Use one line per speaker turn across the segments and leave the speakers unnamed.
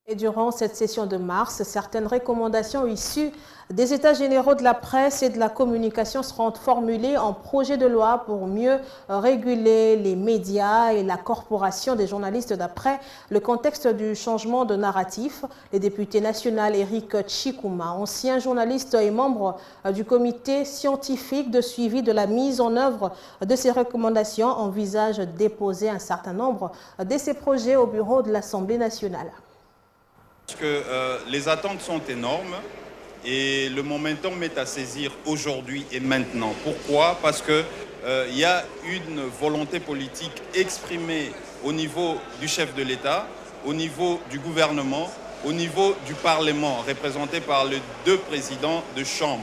Et durant cette session de mars, certaines recommandations issues des États généraux de la presse et de la communication seront formulées en projet de loi pour mieux réguler les médias et la corporation des journalistes d'après le contexte du changement de narratif. Le député national Éric Tchikouma, ancien journaliste et membre du comité scientifique de suivi de la mise en œuvre de ces recommandations, envisage de déposer un certain nombre de ces projets au bureau de l'Assemblée nationale.
Parce que les attentes sont énormes et le momentum est à saisir aujourd'hui et maintenant. Pourquoi? Parce qu'il y a une volonté politique exprimée au niveau du chef de l'État, au niveau du gouvernement, au niveau du Parlement, représenté par les deux présidents de chambre.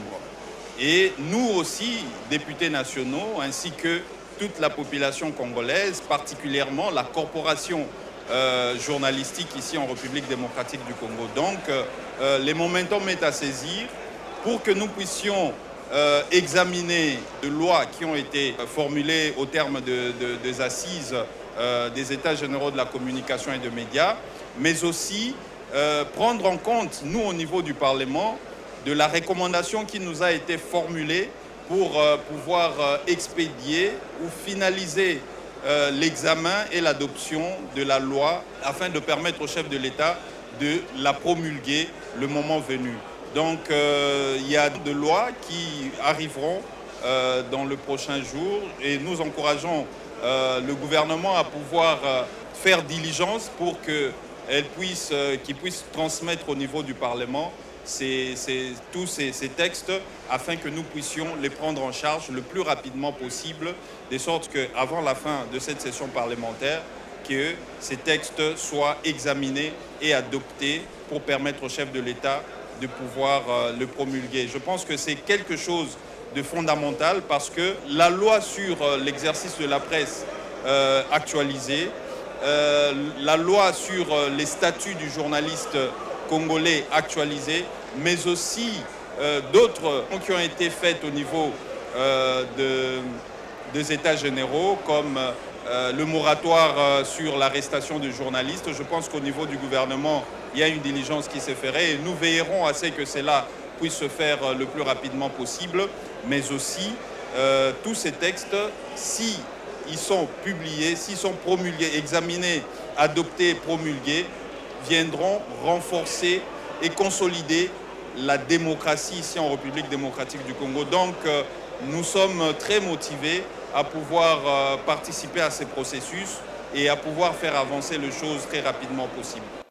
Et nous aussi, députés nationaux, ainsi que toute la population congolaise, particulièrement la corporation journalistique ici en République démocratique du Congo. Donc, les momentum est à saisir pour que nous puissions examiner les lois qui ont été formulées au terme des assises des États généraux de la communication et des médias, mais aussi prendre en compte, nous, au niveau du Parlement, de la recommandation qui nous a été formulée pour pouvoir expédier ou finaliser l'examen et l'adoption de la loi afin de permettre au chef de l'État de la promulguer le moment venu. Donc il y a des lois qui arriveront dans le prochain jour et nous encourageons le gouvernement à pouvoir faire diligence pour qu'il puisse transmettre au niveau du Parlement tous ces textes afin que nous puissions les prendre en charge le plus rapidement possible, de sorte qu'avant la fin de cette session parlementaire, que ces textes soient examinés et adoptés pour permettre au chef de l'État de pouvoir le promulguer. Je pense que c'est quelque chose de fondamental parce que la loi sur l'exercice de la presse actualisée, la loi sur les statuts du journaliste congolais actualisés, mais aussi d'autres qui ont été faites au niveau des États généraux, comme le moratoire sur l'arrestation de journalistes. Je pense qu'au niveau du gouvernement, il y a une diligence qui s'est faite et nous veillerons à ce que cela puisse se faire le plus rapidement possible, mais aussi tous ces textes, si ils sont publiés, s'ils sont promulgués, examinés, adoptés, promulgués, viendront renforcer et consolider la démocratie ici en République démocratique du Congo. Donc, nous sommes très motivés à pouvoir participer à ces processus et à pouvoir faire avancer les choses très rapidement possible.